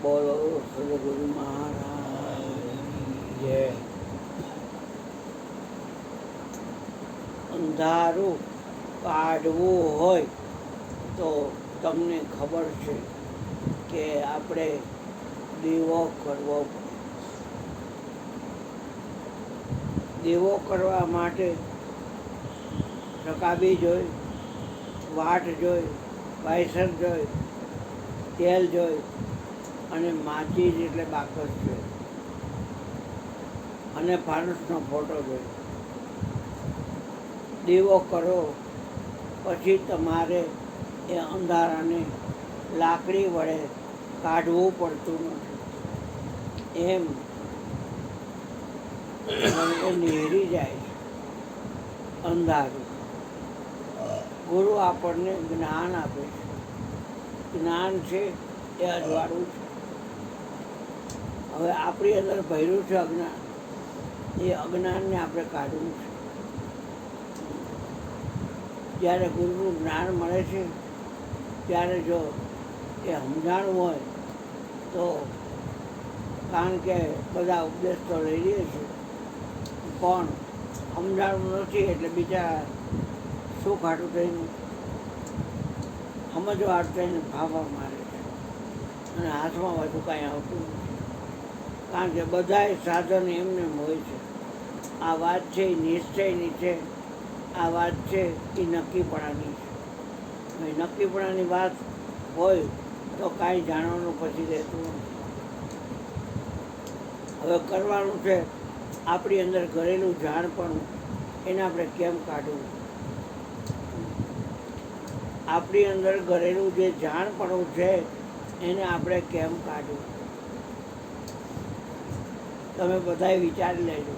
બોલો સદગુરુ મહારાજ જય. અંધારું કાઢવું હોય તો તમને ખબર છે કે આપણે દીવો કરવો પડે. દીવો કરવા માટે રકાબી જોઈ, વાટ જોઈ, વાયસર જોઈ, તેલ જોઈ અને માચીસ એટલે બાકસ જોઈ અને ફાનસનો ફોટો જોઈ. દીવો કરો પછી તમારે એ અંધારાને લાકડી વડે કાઢવું પડતું નથી. એમ એ નીહરી જાય છે અંધારું. ગુરુ આપણને જ્ઞાન આપે છે. જ્ઞાન છે એ અજવાળું છે. હવે આપણી અંદર ભર્યું છે અજ્ઞાન. એ અજ્ઞાનને આપણે કાઢવું છે. જ્યારે ગુરુનું જ્ઞાન મળે છે ત્યારે જો એ સમજાણું હોય તો, કારણ કે બધા ઉપદેશ તો લઈ લે છે પણ સમજાણું નથી એટલે બિચારા શું ખાટું થઈને સમજવા થઈને ફાફા મારે છે અને હાથમાં બધું કાંઈ આવતું નથી. કારણ કે બધાય સાધન એમને હોય છે. આ વાત છે એ નિશ્ચયની છે. આ વાત છે એ નક્કીપણાની છે. નક્કીપણાની વાત હોય તો કાંઈ જાણવાનું પછી રહેતું નથી. હવે કરવાનું છે આપણી અંદર ઘરેલું જાણપણું, એને આપણે કેમ કાઢવું? આપણી અંદર ઘરેલું જે જાણપણું છે એને આપણે કેમ કાઢવું? તમે બધાએ વિચારી લેજો.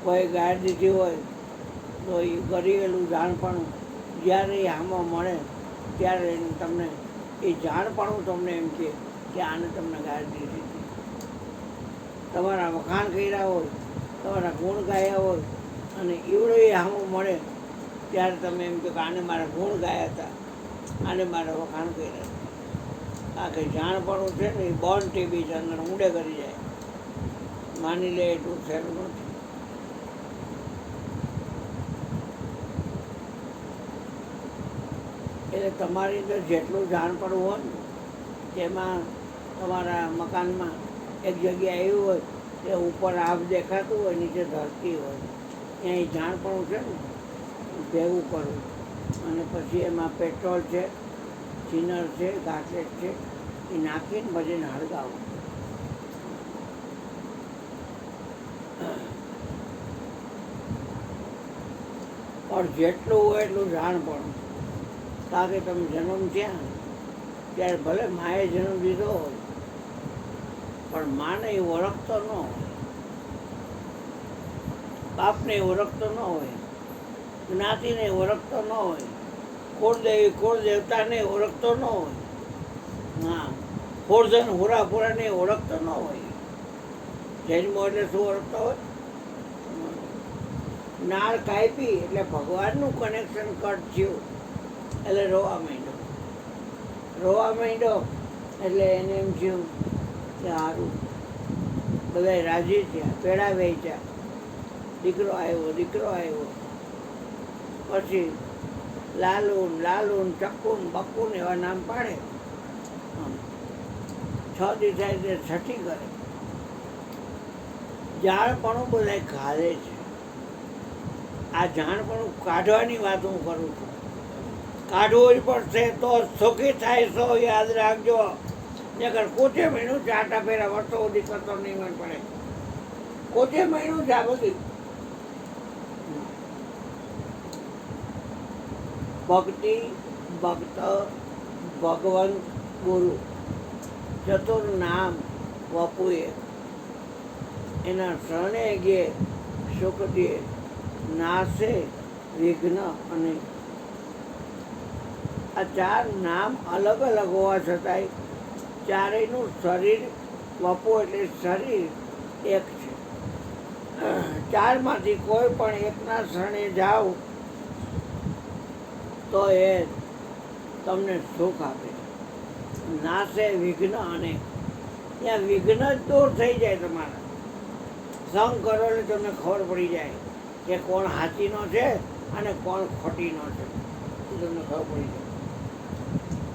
કોઈ ગાય દીધી હોય તો એ ઘરેલું જાણપણું જ્યારે એ આમાં મળે ત્યારે તમને એ જાણપણું તમને એમ કે આને તમને ગાય દીધી હતી. તમારા વખાણ કર્યા હોય, તમારા ગુણ ગાયા હોય અને એવડો એ આમાં મળે ત્યારે તમે એમ કહો કે આને મારા ગુણ ગાયા હતા, આને મારા વખાણ કર્યા હતા. આ કંઈ જાણપણું છે ને એ બોર્ન ટીબી છે, અંદર ઊંડે કરી જાય. માની લે એટલું સહેલું નથી. એટલે તમારી અંદર જેટલું જાણપણું હોય ને તેમાં તમારા મકાનમાં એક જગ્યા એવી હોય કે ઉપર આભ દેખાતું હોય, નીચે ધરતી હોય, ત્યાં એ જાણપણું છે ને ભેગું કરવું અને પછી એમાં પેટ્રોલ છે, ચીનર છે, ઘાસલેટ છે એ નાખીને ભજીને હળગાવું. પણ જેટલું હોય એટલું જાણપણું. કારણ કે તમે જન્મ થયા ત્યારે ભલે માએ જન્મ લીધો હોય પણ માને એ ઓળખતો ન હોય, બાપને ઓળખતો ન હોય, જ્ઞાતિને ઓળખતો ન હોય, કુળદેવી કુળદેવતાને ઓળખતો ન હોય, હા હોરજન હોરાપુરાને ઓળખતો ન હોય. જન્મ એટલે શું ઓળખતો હોય? નાળ કાપી એટલે ભગવાનનું કનેક્શન કટ થયું એટલે રોવા માંડ્યો એટલે એને એમ થયું કે સારું બધા રાજી થયા, પેડા વેચ્યા, દીકરો આવ્યો. પછી લાલુન ચક્કુન બક્કુન એવા નામ પાડે. 6 દી થાય તે છઠ્ઠી કરે. જાણપણું બધા ઘાલે છે. આ જાણપણું કાઢવાની વાત હું કરું છું. કાઢવું જ પડશે તો સુખી થાય છો, યાદ રાખજો. નકર કોચે મહિનું ચાટા ફેરા વર્ષો સુધી કરતો નહીં મન પડે. કોચે મહિનું છે આ બધી ભક્તિ, ભક્ત, ભગવંત, ગુરુ ચતુર નામ વપુએ. એના શરણે ગે સુખ દે, નાશે વિઘ્ન અને. આ 4 નામ અલગ અલગ હોવા છતાંય ચારેયનું શરીર વપુ એટલે શરીર એક છે. 4માંથી કોઈ પણ એકના શરણે જાઓ તો એ તમને સુખ આપે. નાશે વિઘ્ન અને ત્યાં વિઘ્ન જ દૂર થઈ જાય તમારા. સંગ કરો એટલે તમને ખબર પડી જાય કે કોણ હાચીનો છે અને કોણ ખોટીનો છે. એ તમને ખબર પડી જાય,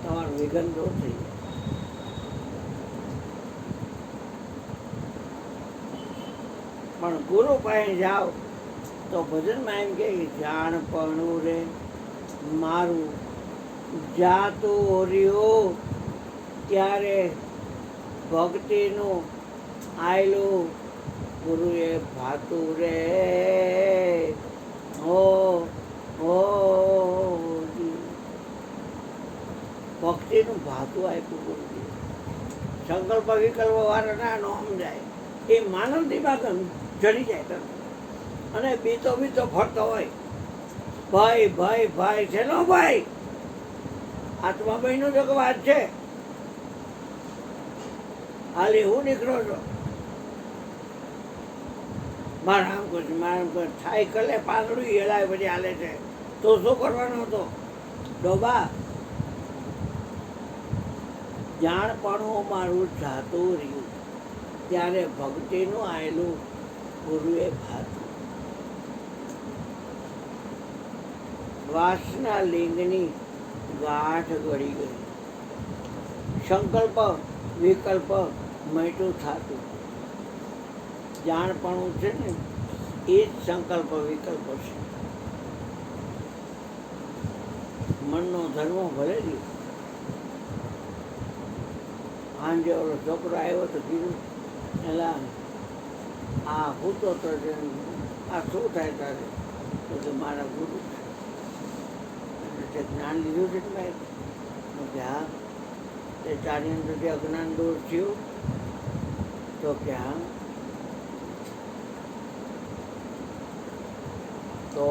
તમારું વિઘ્ન દૂર થઈ જાય. પણ ગુરુ પાસે જાઓ તો ભજનમાં એમ કે જાણપણું રે મારું જાતું રહ્યું, ત્યારે ભક્તિનું આયલું ગુરુએ ભાતું રે. હો ભક્તિનું ભાતું આપ્યું ગુરુજી. સંકલ્પ વિકલ્પ વાળા ના નો સમજાય, એ માનવ દિમાગ જડી જાય તરત. અને બીતો ફરતો હોય, ભાઈ ભાઈ ભાઈ છે નો ભાઈ, આત્મા ભાઈ નો જો વાત છે. હાલી હું નીકળો છો, મારા આમ કરું મારા આમ કર થાય કલે પાંદડું હેલાય પછી હાલે છે. તો શું કરવાનો હતો ડોબા? જાણપણું મારું જાતું રહ્યું, ત્યારે ભક્તિનું આયેલું ગુરુએ ભાતું. વાસના લિંગની ગાંઠ ગળી ગઈ, સંકલ્પ વિકલ્પ મટ્યું થાતું. જાણપણું છે ને એ જ સંકલ્પ વિકલ્પ છે. મનનો ધર્મ ભલે રહ્યો. સાંજે ઓલો છોકરો આવ્યો તો કીધું એલા આ હું તો આ શું થાય તારે? તો કે મારા ગુરુ છે, જ્ઞાન લીધું છે ભાઈ. કે હા, તે તારી અંદર જે અજ્ઞાન દૂર થયું? તો કે હા. તો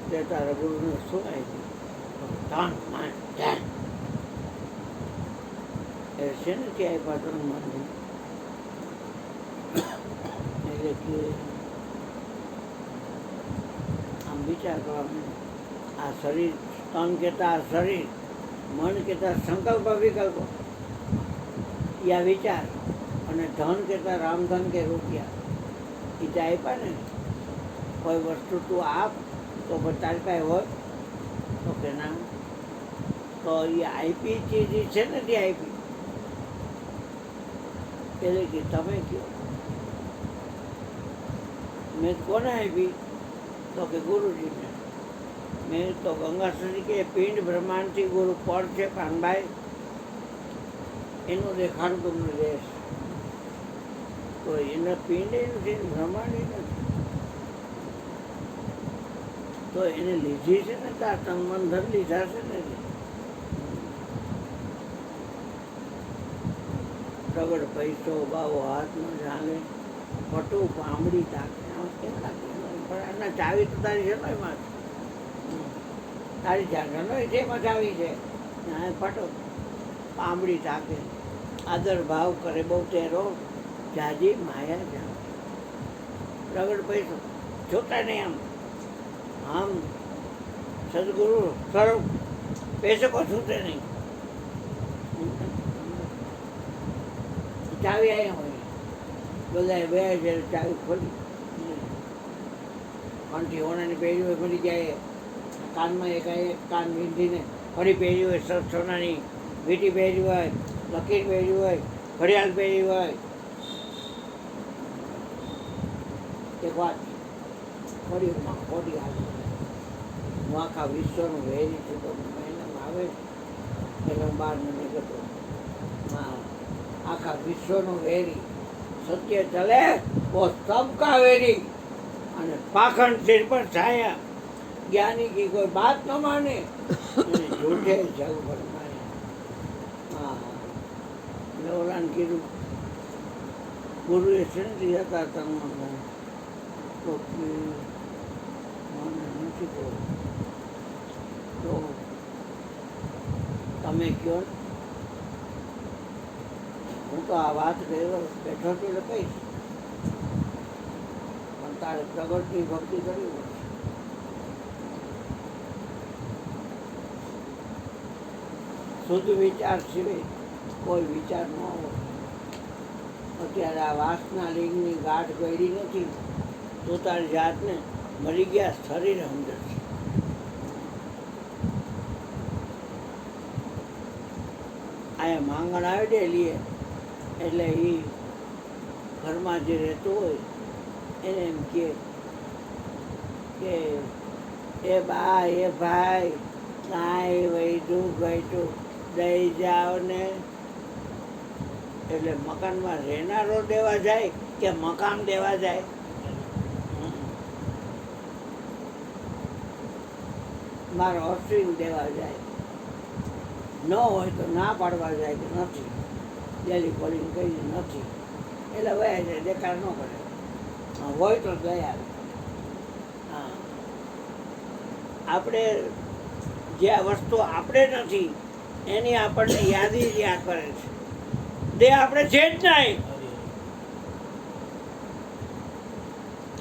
તે તારા ગુરુને શું આપ્યું? ધન માન ધ્યાન. એ છે ને કે આપ્યા તન માન. એટલે કે આમ વિચાર કરવા, આ શરીર, તન કહેતા આ શરીર, મન કહેતા સંકલ્પ વિકલ્પ, યા વિચાર, અને ધન કહેતા રામધન કે રૂપિયા. એ તો આપ્યા ને. કોઈ વસ્તુ તું આપ તો તારી પાસે હોય? તો કે ના. તો એ આપી ચીજ છે ને તે આપી. એટલે કે તમે કહો મેં કોને આપી? તો કે ગુરુજીને. મેં તો ગંગાશ્રી કે પિંડ બ્રહ્માંડથી ગુરુ પર છે કાનભાઈ, એનું દેખાડું તમને દેશ. તો એના પિંડ નથી, બ્રહ્માંડ નથી. તો એને લીધી છે ને તાર તન મન ધન લીધા છે ને. પ્રગટ પૈસો બાવો હાથ ન ચાલે, પટું પાંબડી તાકે. કેમ લાગે? પણ એના ચાવી તો તારી છે ને એમાં, તારી જાગરનો છે એમાં ચાવી છે. પટો પાંબડી તાકે, આદર ભાવ કરે બહુ તેરો, જાજી માયા જા. પ્રગટ પૈસો જોતા નહીં આમ આમ સદગુરુ સ્વરૂપ પૈસે કો છૂટે નહીં. ચાવી આવ્યા હોય બધા બે છે, ચાવી ખોલી કંઠી હોનાની પહેરી હોય મળી જાય. કાનમાં એક કાન વીંધીને ફરી પહેરી હોય, સોનાની વીંટી પહેરી હોય, લકીર પહેરી હોય, ઘડિયાળ પહેરી હોય. એક વાત ફરી ખોટી હાલ હું આખા વિશ્વનું વહેરી છું. તો મહિનામાં આવે એટલે હું બહાર નથી જતો. હા, આખા વિશ્વનું વેરી, સત્ય ચલે વો સબકા વેરી. અને પાખંડ સિર પર છાયા, જ્ઞાની કી કોઈ બાત ન માને, અને झूठे જગ પર માને. હા, એટલે ઓલાને કીધું ગુરુએ શ્રેણી હતા તનમાં, તો મને નથી કહો. તો તમે કહો ને, હું તો આ વાત બેઠો છું એટલે કહીશ. પણ તારે પ્રગટની ભક્તિ કરવી પડશે. શુદ્ધ વિચાર સિવાય કોઈ વિચાર ન હોય. અત્યારે આ વાસના લિંગની ગાંઠ ગળી નથી તો તારી જાતને મરી ગયા શરીર સમજે છે. અહીંયા માંગણ આવી લઈએ એટલે એ ઘરમાં જે રહેતું હોય એને એમ કે એ બા એ ભાઈ કાંઈ વૈધું ગઈતું દઈ જાઓ ને. એટલે મકાનમાં રહેનારો દેવા જાય કે મકાન દેવા જાય? મારો અશ્વિન દેવા જાય. ન હોય તો ના પાડવા જાય કે નથી, ડેલી ખોલીને કહી નથી, એટલે વયા જાય, દેખાડ ન કરે. હોય તો દયા. હા, આપણે જે વસ્તુ આપણે નથી એની આપણને યાદી રહ્યા કરે છે. તે આપણે છે જ નહીં.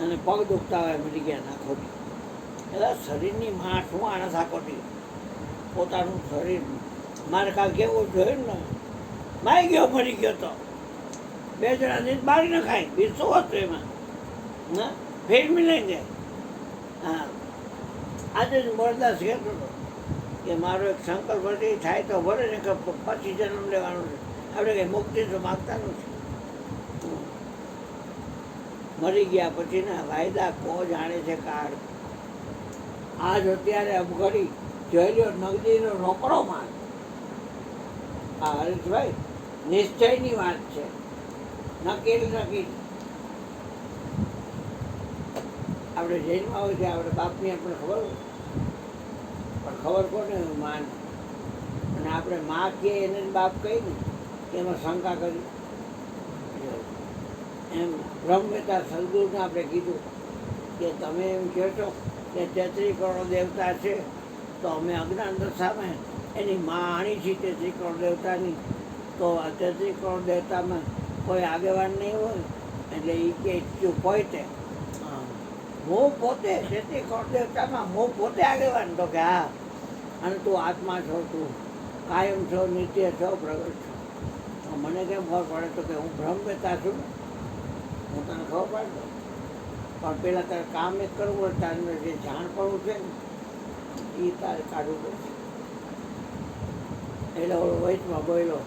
અને પગ દુખતા હોય મરી ગયા ના ખોટી. એટલે શરીરની માં શું આનંદ આખોટી પોતાનું શરીર મારે કાલ કેવું જોયું ને, મારી ગયો મરી ગયો તો 2 જણાની બારી ન ખાય બીજું શું હતું એમાં? ના ફેર મિલેંગે. હા, આજે જ મોરદાસ કહેતો હતો કે મારો એક સંકલ્પ હતી થાય તો ભલે ને કે પછી જન્મ લેવાનો છે. આપણે કંઈ મુક્તિ તો માગતા નથી. મરી ગયા પછીના વાયદા કો જાણે છે કાળ. આજ અત્યારે અબઘડી જોઈ લો નગદીનો રોકડો માલ. હા હરીશભાઈ, નિશ્ચયની વાત છે. નકીલ આપણે જૈનમાં હોય છે, આપણે બાપની આપણે ખબર હોય પણ ખબર કોને માન. અને આપણે મા કે એને બાપ કહી ને એમાં શંકા કરી. એમ બ્રહ્મવેતા સદગુરુને આપણે કીધું કે તમે એમ કહો છો કે 33 કરોડ દેવતા છે તો અમે અજ્ઞાન દશામાં એની માં આણી છીએ 33 કરોડ દેવતાની. તો આ 33 કરોડ દેવતામાં કોઈ આગેવાન નહીં હોય. એટલે એ કે પોતે હું પોતે 33 કરોડ દેવતામાં હું પોતે આગેવાન. તો કે હા, અને તું આત્મા છો, તું કાયમ છો, નિત્ય છો, પ્રગટ છો. મને કેમ ખબર પડે? તો કે હું બ્રહ્મવેતા છું ને, હું તને ખબર પાડતો. પણ પહેલાં તારે કામ એક કરવું હોય, તારે જે જાણપણું છે ને એ તારે કાઢવું પડશે. એટલે ઓલો વચમાં બોલ્યો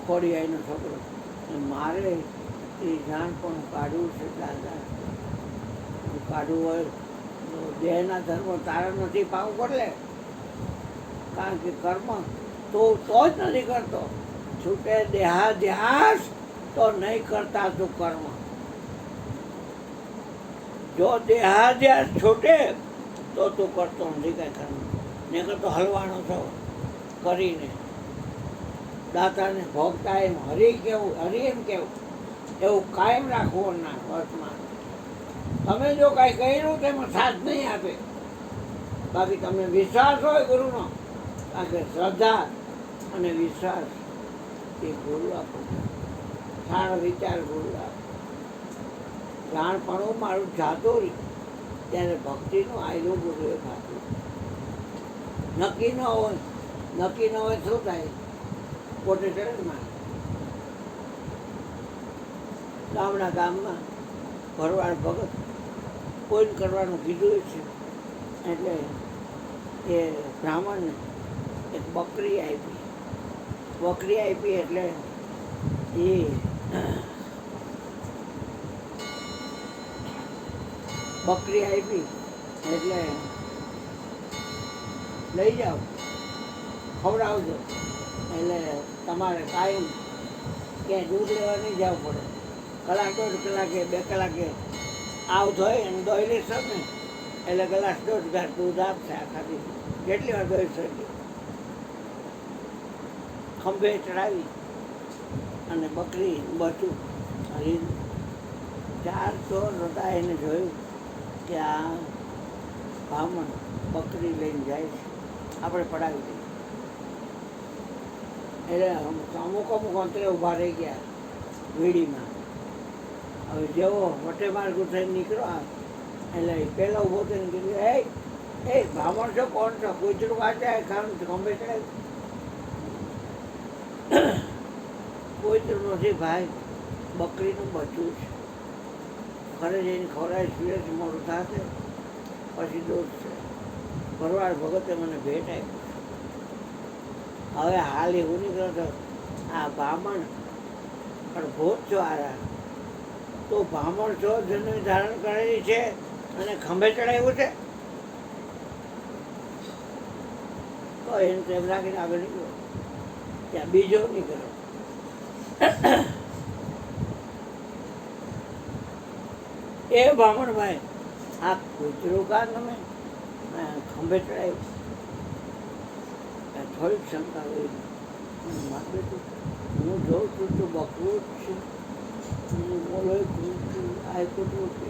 ખોડિયાઈનો છોકરો, મારે એ જાણપણું કાઢવું છે દાદા. કાઢવું હોય તો દેહના ધર્મો તારે નથી પાવું પડે. કારણ કે કર્મ તો જ નથી કરતો. છૂટે દેહાધ્યાસ તો નહીં કરતા તું કર્મ. જો દેહાધ્યાસ છૂટે તો તું કરતો નથી કાંઈ કર્મ. ને કરતો હલવાનો છો કરીને દાતાને ભોગતા એમ હરી કેવું, હરી એમ કેવું, એવું કાયમ રાખવું ના વર્તમાન. તમે જો કાંઈ કર્યું તેમાં સાથ નહીં આપે. બાકી તમને વિશ્વાસ હોય ગુરુનો, કારણ કે શ્રદ્ધા અને વિશ્વાસ એ ગુરુ આપો. સારા વિચાર ગુરુ આપો. જાણપણું મારું જાતું રહ્યું ત્યારે ભક્તિનું આયલું ગુરુએ ખાતું. નક્કી ન હોય શું થાય? પોતે ચડમાં ગામમાં ભરવાડ ભગત કોઈ કરવાનું કીધું છે. એટલે એ બ્રાહ્મણને એક બકરી આપી. એટલે એ બકરી આપી એટલે લઈ જાઓ, ખવડાવજો. એટલે તમારે કાયમ ક્યાંય દૂધ લેવા નહીં જવું પડે. કલાક 1.5 કલાકે 2 કલાકે આવ ધોઈ અને દોઈ લેશો ને એટલે ગ્લાસ 1.5 ગ્લાસ દૂધ આપશે. આખાથી જેટલી વાર દોઈ શકે ખંભે ચડાવી અને બકરી બચું હરી 4 ચોર હતા. એને જોયું કે આ બ્રાહ્મણ બકરી લઈને જાય છે, આપણે પડાવી દઈએ. એટલે અમુક અંતરે ઊભા રહી ગયા વીડીમાં. હવે જેવો વટે માર્ગ થઈને નીકળ્યો એટલે પહેલાં ઊભો થઈને કીધું, એ બ્રાહ્મણ છો? કોણ છો? કૂતરું વાંચે ખાવાનું ખંભે ચડાવ્યું. કોઈ તો નથી ભાઈ, બકરીનું બચ્ચું છે, ઘરે જઈને ખવડાય સુરત મોડું થશે પછી દોષ છે. ભરવાડ ભગતે મને ભેટ આપી. હવે હાલ એવું નીકળ્યો તો આ બ્રાહ્મણ પણ ભૂત છો આરા, તો બ્રાહ્મણ છો, જન્મ ધારણ કરેલી છે અને ખંભે ચડાવ્યું છે. તો એને તેમ રાખીને આગળ નીકળ્યો. ત્યાં બીજો નીકળ્યો. એ બ્રાહ્મણ ભાઈ, આ કૂતરું કા તમે ખંભે ચડાવ્યું? થોડીક શંકા હોય. બેઠું હું જોઉં છું તો બકરું જ છે, હું બોલો કૂતરું આ કૂતરું છે.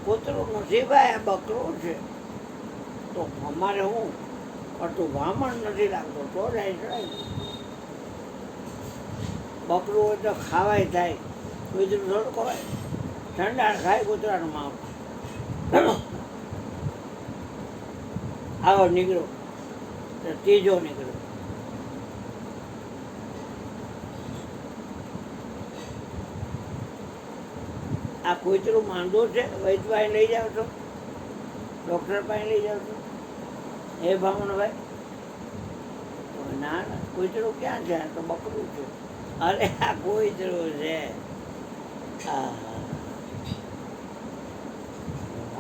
કૂતરું નથી ભાઈ, આ બકરું છે. તો અમારે હું પણ તું બ્રાહ્મણ નથી લાગતો તો જાય ચડાય. બકરું હોય તો ખાવાય થાય, કૂતરું થોડું ખવાય. ઠંડા ખાય કૂતરાનું માપ. આવો નીકળો તો ત્રીજો નીકળ્યો. આ કૂતરું માંદો છે, વૈદ પાસે લઈ જાવ છો, ડૉક્ટર પાસે લઈ જાવ છો? એ બ્રાહ્મણભાઈ ના ના, કૂતરું ક્યાં છે? તો બકરું છે. અરે આ કૂતરું છે.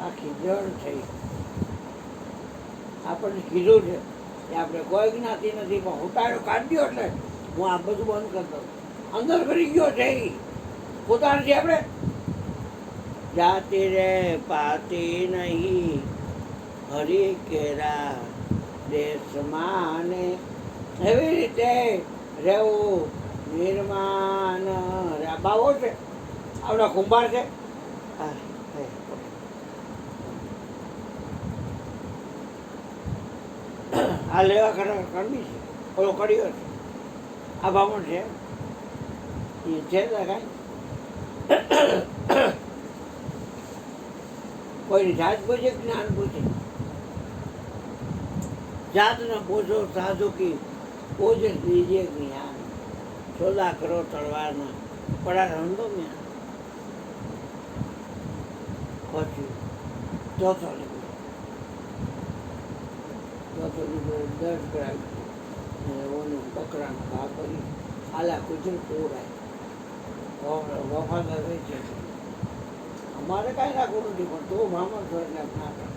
આખી જળ થઈ. આપણને કીધું છે કે આપણે કોઈ જ્ઞાતિ નથી, પણ ઉતારો કાઢ્યો એટલે હું આ બધું બંધ કરી દઉં. અંદર કરી ગયો છે એ પોતાનું છે. આપણે જાતિ રે પાતી નહીં હરી કેરા દેશમાં ને એવી રીતે રહેવું નિર્માણ. બાવો છે, આપણા કુંભાર છે. આ લેવા ખરા કરવી છે, ઓલો કર્યો છે. આ બ્રાહ્મણ છે એ છે કાંઈ કોઈની જાત પૂછે, જ્ઞાન પૂછે. જાત ન પૂછો સાધુ કી પૂજ દીજે જ્ઞાન. સોલા કરો તળવારના પડા રંગો મેં. પછી ચોથો નીકળ્યો. ચોથો નીકળ્યો 10 કરાવી ઓનું બકરાનો ઘા કરી આલા કુતરું પોરાય વફાદાર રહી છે. અમારે કાંઈ રાખવું નથી, પણ તું બ્રાહ્મણ છો એટલે ના કર.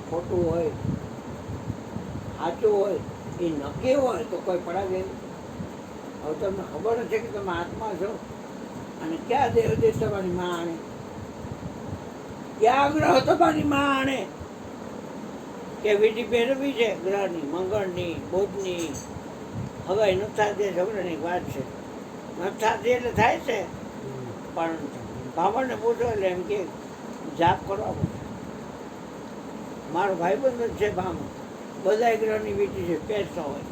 ખોટું હોય સાચું હોય એ નક્કી હોય તો કોઈ પડાવે. હવે તમને ખબર છે કે તમે આત્મા છો અને ક્યાં દેવ તમારી માં આણે, ક્યાં ગ્રહ તમારી માં આણે. કે વીટી પહેરવી છે ગ્રહની, મંગળની, બુધની. હવે નથી થતી, ઝઘડાની વાત છે. નથી થતી એટલે થાય છે. પણ બ્રાહ્મણને પૂછો એટલે એમ કે જાપ કરવા પડે. મારો ભાઈબંધ જ છે બ્રાહ્મણ, બધા ગ્રહની વીટી છે, પહેરતો હોય.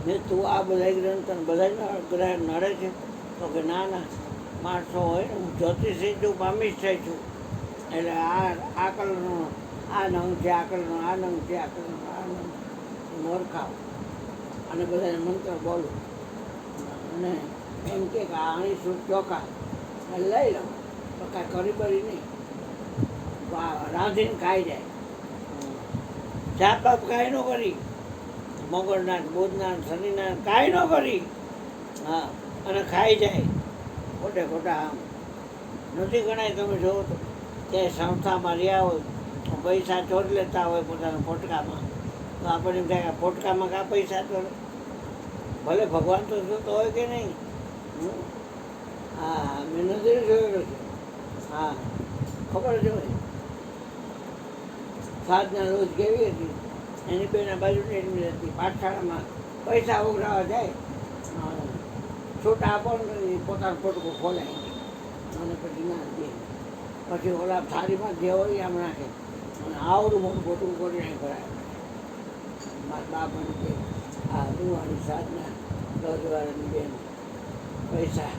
ને તું આ બધા ગ્રહ તને બધા ગ્રહ નડે છે? તો કે ના ના, માણસો હોય ને હું જ્યોતિષી છું, પામીશ થઈ છું. એટલે આ કલરનો આ નંગ છે, આ કલરનો આ નંગ છે, આ કલરનો આ નંગ મોરખાવ. અને બધાને મંત્ર બોલું અને એમ કે આણી શું ચોખા લઈ લઉં તો કાંઈ કરી બરી નહીં, રાંધીને ખાઈ જાય. જાપ બાપ કાંઈ ન કરી, મંગળનાથ, બુધનાથ, શનિનાથ કાંઈ ન કરી. હા, અને ખાઈ જાય ખોટે ખોટા. આમ નથી ગણાય. તમે જોવો તો ક્યાંય સંસ્થામાં રહ્યા હોય, પૈસા ચોરી લેતા હોય પોતાના પોટકામાં, તો આપણને એમ થાય કે પોટકામાં કાં પૈસા ચોરે? ભલે ભગવાન તો જોતો હોય કે નહીં. હા, મેં નજરે જોયેલો છે. હા, ખબર છે ભાઈ. સાધના રોજ કેવી હતી, એની બેના બાજુની એની હતી. પાઠશાળામાં પૈસા ઉઘરાવા જાય, છૂટા આપો ને પોતાનું પોટકું ખોલે અને પછી ના દે. પછી ઓલા થાળીમાં જે હોય આમ નાખે અને આવડું મોટું પોટકું કરી નહીં ભરાય. મારા બાપાને કે આ રૂવાણી સાધના રોજવાળાની બેન પૈસા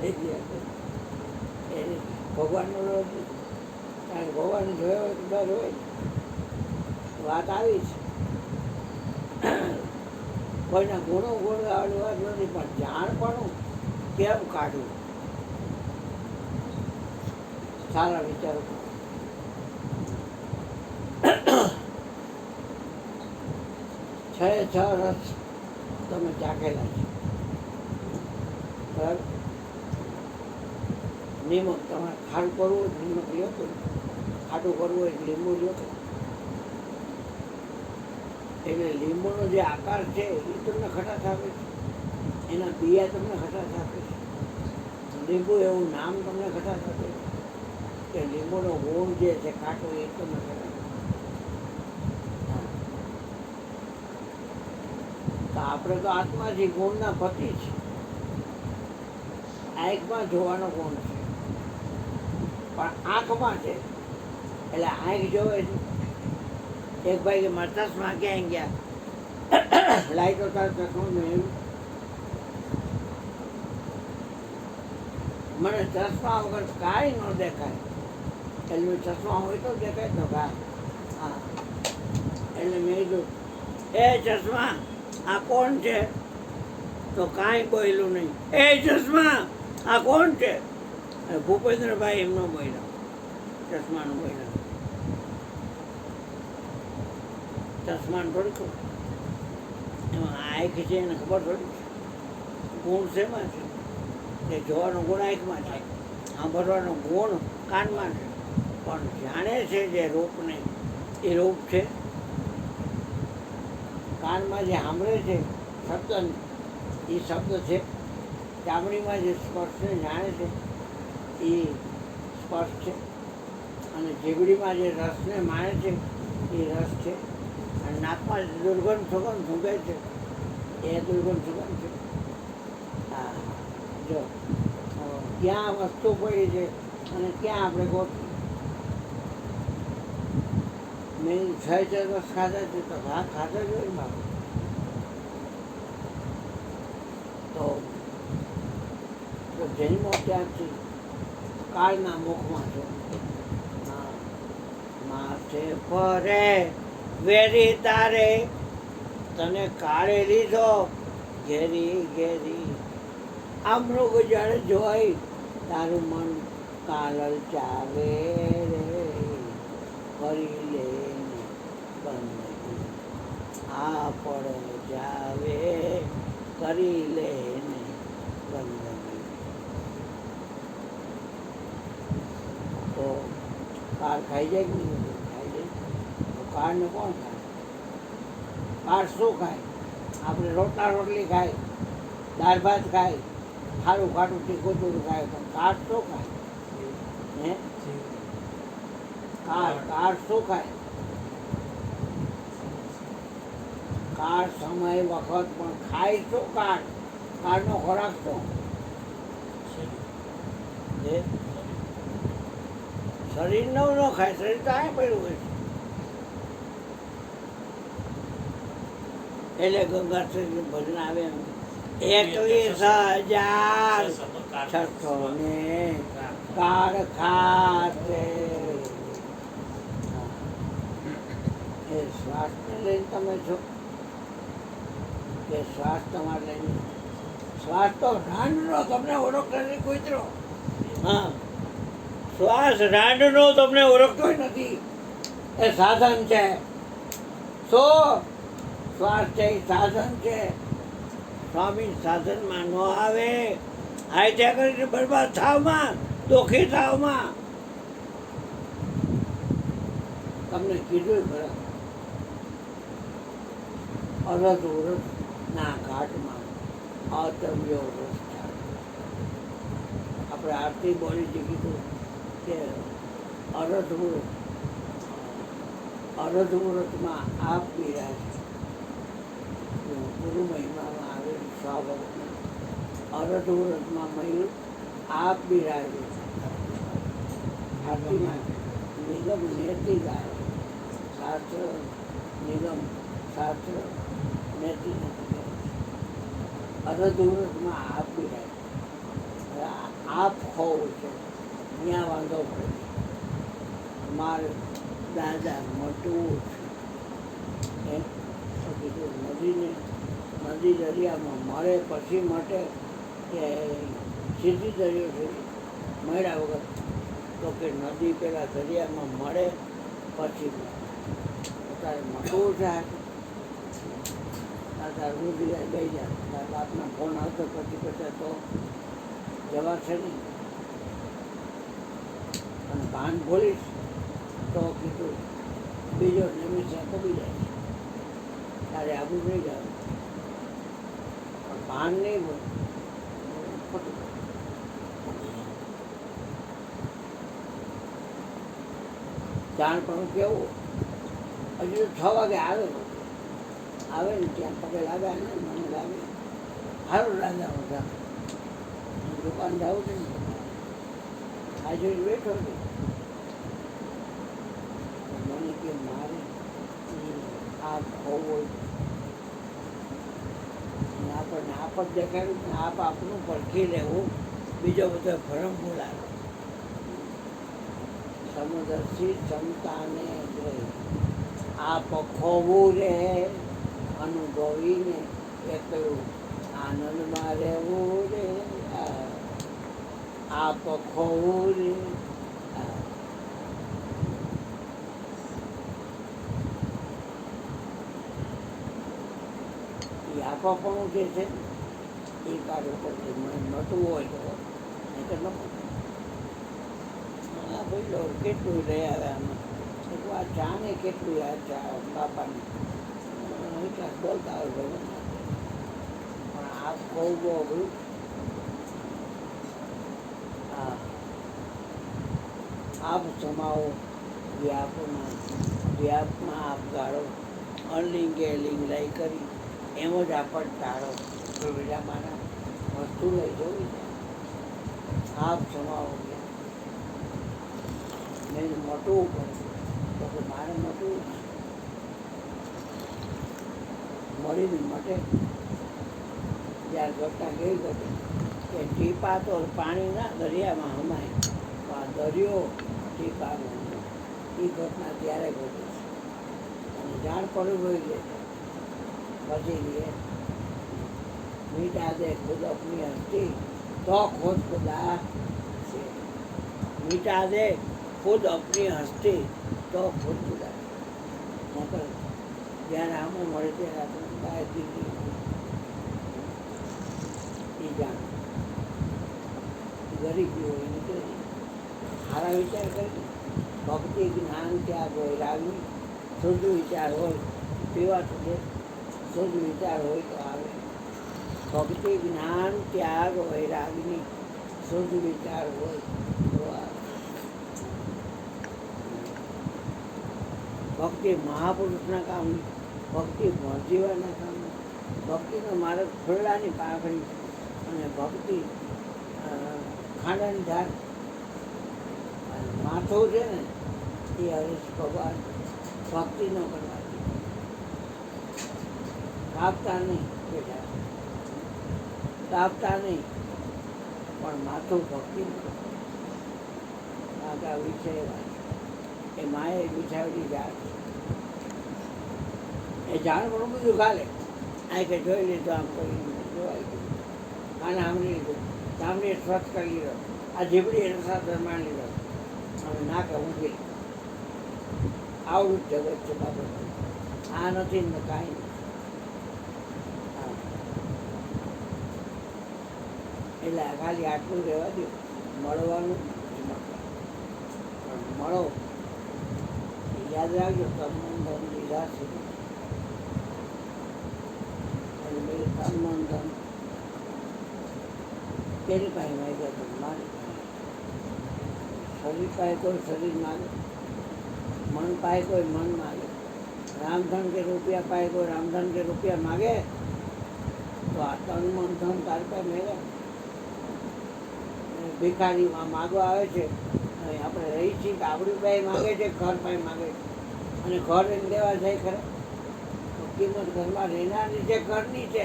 લઈ ગયા. એને ભગવાનનો રોજ કારણ કે ભગવાનને જોયો હોય તો ડર હોય. વાત આવી છે. કોઈના ગુણો ગુણ ગાવાની વાત નથી, પણ જાણપણું કેમ કાઢવું, સારા વિચારો. છ રસ તમે ચાખેલા છે, બરાબર. નિમક તમારે ખારું કરવું હોય નિમક લ્યો તો, ખાટું કરવું હોય લીંબુ લ્યો તો. એટલે લીંબુનો જે આકાર છે એ તમને ખટાશ આપે છે, એના બિયા તમને ખટાશ આપે છે. લીંબુ એવું નામ તમને ખટાશ આપે છે કે લીંબુનો ગુણ જે છે ખાટો એ તમને ખટાશ. તો આપણે તો આત્માથી ગુણના પતિ છે. આંખમાં જોવાનો ગુણ છે, પણ આંખમાં છે એટલે આંખ જોવે છે. એક ભાઈ કે મારા ચશ્મા ક્યાંય ગયા, લાઈટો તાર ચશ્મા મેં મને ચશ્મા વગર કાંઈ ન દેખાય. એટલે ચશ્મા હોય તો દેખાય તો હા. એટલે મેં કીધું એ ચશ્મા આ કોણ છે? તો કાંઈ બોલ્યું નહીં. એ ચશ્મા આ કોણ છે? ભૂપેન્દ્રભાઈ એમનો બોલ્યા, ચશ્માનો બોલ્યા. ચશ્માને થોડીક એમાં આંખ છે એને ખબર થોડી ગુણ શેમાં છે? એ જોવાનો ગુણ આંખમાં છે, સાંભળવાનો ગુણ કાનમાં છે. પણ જાણે છે જે રૂપને એ રૂપ છે. કાનમાં જે સાંભળે છે શબ્દ, એ શબ્દ છે. ચામડીમાં જે સ્પર્શને જાણે છે એ સ્પર્શ છે. અને જીભડીમાં જે રસને માણે છે એ રસ છે. અને નાકમાં દુર્ગંધ સુગંધ સૂંઘે છે એ દુર્ગંધ સુગંધ છે. હા, જો ક્યાં વસ્તુ પડી છે અને ક્યાં આપણે ગોઠવી. મેં 6 રસ ખાધા છે તો હા ખાધા જ હોય બાબુ. તો જન્મો ત્યાંથી કાળના મુખમાં છો. માથે ફરે વેરી તારે, તને કાળે લીધો ઘેરી ઘેરી. આ મૃગ જાણે જોઈ તારું મન કાલલ ચાવે રે, કરી લે બંધ આ પડ જાવે, કરી લે ને બંધ. તો કાર ખાઈ જાય કે નહીં? ખાઈ જાય. તો કારને કોણ ખાય? કાર શું ખાય? આપણે રોટલા રોટલી ખાય, દાળ ભાત ખાય, ખારું ખાટું તીખું થોડું ખાય, પણ કાર શું ખાય? હે કાર શું ખાય? કાર સમય વખત પણ ખાય શું? કારનો ખોરાક શું? શરીર ન ખાય, શરીર તો આ પડ્યું હોય છે. એટલે ગંગાશ્રી ભજન આવે એમ 21,600 ને કાળ ખાતે. એ શ્વાસને લઈને તમે છો કે શ્વાસ તમારે લઈને? શ્વાસ તો રાંડનો તમને ઓળખતો નથી કૂતરો. હા, શ્વાસ રાંડનો તમને ઓળખતો નથી. એ સાધન છે. શું શ્વાસ છે? એ સાધન છે. સ્વામી સાધનમાં ન આવે. આયત્યા કરીને બરબાદ થાવમાં, દુઃખી થાવમાં. તમને કીધું ખરા, અરધ ઉરધ ના ઘાટમાં અતવ્યો રસ ચાલે. આપણે આરતી બોલી જે કીધું કે અરધ ઉરતમાં આપ બિરાજે. ગુરુ મહિમામાં આવેલું સ્વાભાવિક અરધ ઉરતમાં મયુર આપ બિરાજે. આરતીમાં નિગમ નેતિ ગાય, શાસ્ત્ર નિગમ શાસ્ત્ર નેતિ નથી. અરધ ઉરતમાં આપ બિરાજે. આપ હોવું છે ત્યાં વાંધો પડે. મારે દાદા મોટું છે કીધું નદી દરિયામાં મળે પછી માટે કે સીધી દરિયો છે મળ્યા વગર? તો કે નદી પેલા દરિયામાં મળે પછી તારે મળવું છે. તારે રુધિરા ગઈ જાય, તારા બાપના ફોન આવતો પછી તો જવાશે નહીં. અને ભાન ભૂલીશ તો કીધું બીજો નિમિષે પડી જાય, તારે આવું નહીં જાવ. પણ ભાન નહીં બોલ ખોટું. જાણ પણ કેવું હજુ 6 વાગે આવે ને ત્યાં પગે લાગ્યા ને મને લાગે સારું લાગ્યા બધા દુકાન જવું છે ને આજે બેઠો છે. મને કે મારે આ ખોવું આપણને આપ જ દેખાડ્યું ને આપ આપણું પડખી રહેવું, બીજો બધો ભરમ બોલાવે. સમુદ્રથી ક્ષમતાને જોઈ આપ ખોવું રે અનુભવીને એકલું આનંદમાં રહેવું રે. આપ ખોવું રે એ આપવાનું જે છે એ કાર્ય પરથી મળતું હોય તો નહીં તો ન ભાઈ કેટલું લઈ આવે આમાં આ ચા ને કેટલું યાદ ચા બાપાને એટલા બોલતા હોય ભાઈ. પણ આપ કહું બહુ આપ સમાવો વ્યાપમાં આપ ગાળો, અલિંગે લિંગ લઈ કરી એમ જ આપણ ટાળો. તો બીજા મારા વસ્તુ લઈ જવી છે આપ સમાવો. મેં મોટું પડે તો મારે મોટું મળીને મટે. જ્યાં ઘટના કેવી ઘટે કે ટીપા તો પાણીના દરિયામાં હમાય, તો આ દરિયો ટીપામાં એ ઘટના ત્યારે ઘટે છે. અને જાણ પડ્યું હોય છે પછી લે મીઠા દે ખુદ અપની હસ્તી તો ખુદ ખુદા છે. મીઠા દે ખુદ અપની હસ્તી તો ખુદ ખુદા. મતલબ જ્યારે આમાં મળે ત્યારે આપણે બહાર દીધી એ જાણ ગરીબી હોય નીકળે સારા વિચાર કરી ભક્તિ જ્ઞાન ત્યાગ હોય રાગની શુદ્ધ વિચાર હોય પીવા સુધી શુદ્ધ વિચાર હોય તો આવે. ભક્તિ જ્ઞાન ત્યાગ હોય રાગની શુદ્ધ વિચાર હોય તો આવે. ભક્તિ મહાપુરુષના કામની, ભક્તિ ભરજીવાના કામની. ભક્તિનો માર્ગ ખુલ્લાની પાઘડી અને ભક્તિ ખાંડાની ધાર. માથું છે ને એ હરીશ ભગવાન ભક્તિ ન કરવાથી કાપતા નહીં બેટા, કાપતા નહીં પણ માથું ભક્તિ ન કરતા વિષય એ માએ બિછાવેલી જાત એ જાણ ઘણું બધું ખાલે. આ કે જોઈ લીધું આમ કરી જોવાય ગયું, આને સાંભળી લીધું, સાંભળી સ્વચ્છ કરી લીધો, આ જીબડી એનો સાથે માણી લીધો અને નાકે ઊંઘી. આવું જ જગત છે બાબત. આ નથી ને કાંઈ નથી. એટલે ખાલી આટલું રહેવા દો, મળવાનું પણ મળો યાદ રાખજો. તન ધન લીધા છે તન ધન તેની પાસે માગ્યા તો મારી પાસે. શરીર પાસે કોઈ શરીર માગે, મન પાસે કોઈ મન માગે, રામધન કે રૂપિયા પાસે કોઈ રામધન કે રૂપિયા માગે તો આ તન મન ધન તારી પાસે મેળે. ભિખારીમાં માગવા આવે છે આપણે રહી છીએ કે આપણી પાસે માગે છે, ઘર પાસે માગે છે અને ઘર એને દેવા જાય ખરા તો કિંમત ઘરમાં રહેનારની છે, ઘરની છે.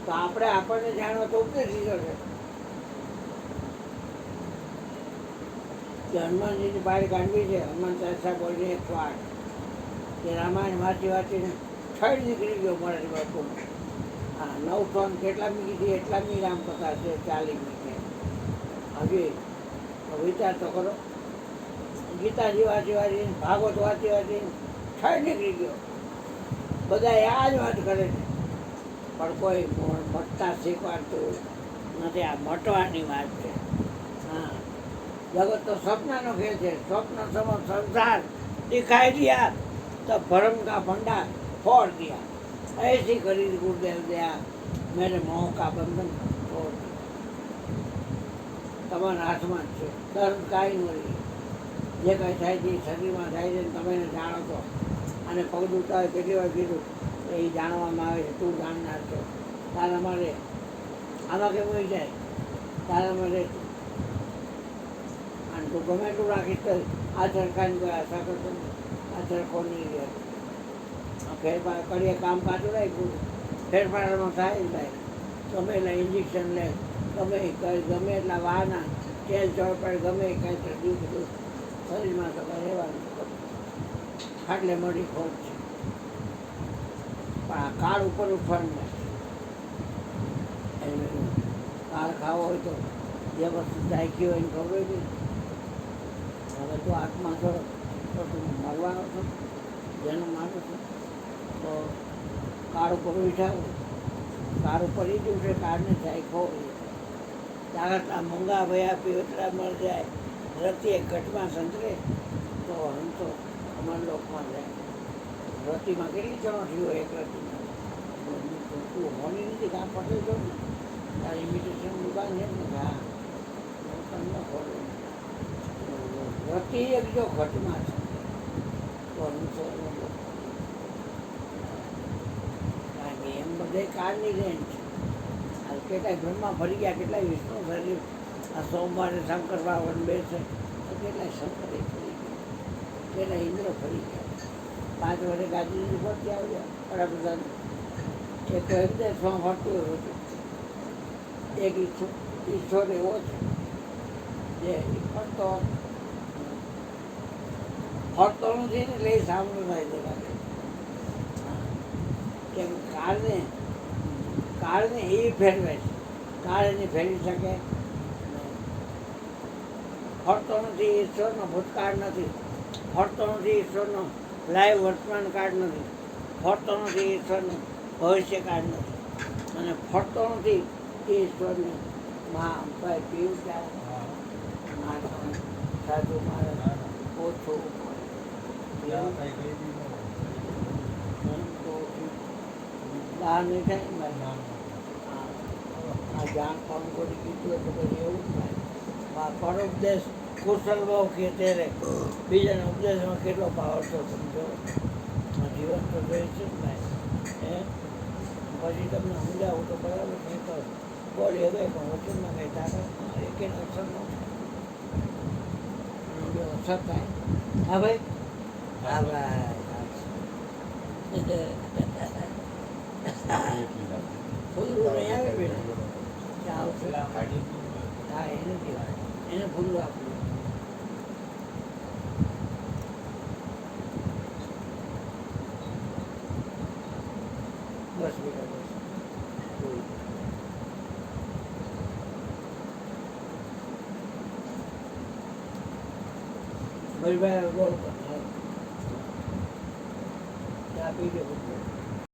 તો આપણે આપણને જાણવા તો ઉપદેશ દીધો છે કે હનુમાનજીની બાળ કાઢવી છે. હનુમાન ચાલીસા બોલીને 108 કે રામાયણ વાંચી વાંચીને ઠળ નીકળી ગયો મોરારી બાપુનો. હા, 900 ને કેટલામી કીધી એટલામી રામકથા છે, 40મી છે હજી. વિચાર તો કરો, ગીતાજી વાંચી વાંચીને ભાગવત વાંચી વાંચીને ઠળ નીકળી ગયો. બધા આ જ વાત કરે છે, પણ કોઈ મટતા શીખવાડતું નથી. આ મટવાની વાત છે. હા, જગત તો સપનાનો ખેલ છે. સ્વપ્ન સમ સંસાર દિખાઈ દિયા તો ભરમ કા ભંડાર ફોડ દિયા. ऐसी કરી ગુરુદેવ દયા મેરે મોહ કા બંધન તોડ દિયા. તમારા હાથમાં જ છે. દર્દ કાંઈ નથી. જે કાંઈ થાય છે એ શરીરમાં થાય છે, તમે એને જાણો છો. અને પગ દુખતા હોય કેટલી વાર કીધું એ જાણવામાં આવે છે. તું જાણનાર છો. તારા મારે આમાં કેમ હોય જાય, તારા મારે અને તું ગમે એટલું રાખીશ તો આ સરખાની કોઈ આશા કરતો નહીં. આ સરખો નહીં રહે. ફેરફાર કરીએ, કામ કાચું રાખ્યું, ફેરફારમાં થાય જ થાય. ગમે એટલા ઇન્જેક્શન લે, ગમે એટલા વારના તેલ ચોપડ, ગમે કાંઈ ચડ્યું બધું શરીરમાં તો કાંઈ રહેવાનું ખાટલે મળી ખોટ છે. પણ આ કાળ ઉપર ઉઠવાનું નથી. કાળ ખાવો હોય તો જે વસ્તુ ચાખી હોય એને ખબર નહીં. હવે તો આત્મા છો તો તું મરવાનો છો, જેનો માનો છો તો કાળ ઉપર ઉઠાવો. કાળ ઉપર એ જ ઉઠે, કાળને ચાખો. તારા મંગા ભયા પીવતરા મર જાય, રતિ એક ઘટમાં સંતરે તો હંસો અમર લોકમાં જાય. રતિમાં કેટલી ચણોઠી હોય એક રતિમાં. તું હોની નથી કામ પટેલ છો ને, તારી ઇમિટેશન દુકાન છે ને, હા તમને ખોલું. રતિ એક જો ઘટમાં છે તો હંસો એમ બધે કાળની રેન્જ છે. કેટલાય બ્રહ્મા ફરી ગયા, કેટલાય વિષ્ણુ ફરી. આ સોમવારે શંકર બાવન બેસે તો કેટલાય શંકર ફરી ગયા, કેટલાય ઇન્દ્ર ફરી ગયા. 5 વર્ષે ગાંધીજી ફરતી આવ્યા વડાપ્રધાન. એક તો દેશમાં ફરતું એવું હતું. એક ઈશ્વર એવો છે જે ફરતો નથી ને એટલે સામનો થાય છે લાગે. કેમ કાળને એ ફેરવે છે, કાળ એને ફેરવી શકે. ફરતો નથી ઈશ્વરનો ભૂતકાળ નથી, ફરતો નથી ઈશ્વરનો લાઈવ વર્તમાન કાળ નથી, ફરતો નથી ઈશ્વરનો ભવિષ્યકાળ નથી, અને ફરતો નથી ઈશ્વરને ભાઈ પીવું ત્યાં સાધુ મારે ઓછું બહાર નહીં થાય ને આ જાણ કામ કરી કીધું તો પછી એવું જ થાય. પરોપદેશ કુશલ બહુ કે ત્યારે બીજાને ઉપદેશમાં કેટલો પાવર તો સમજો. જીવન તો જોઈ છે જ ભાઈ. પછી તમને સમજાવું તો બરાબર નહીં તો બોલી હવે પણ વચનમાં કંઈ તાકાત એક અસર ન થાય, અસર થાય. હા ભાઈ, હા ભાઈ ફૂલવું નહીં આવે બેટા આવશે. હા એને કહેવાય, એને ફૂલવું આપવું. બસ બેટા બસ. ભાઈ બોલ ચા પી ગયો.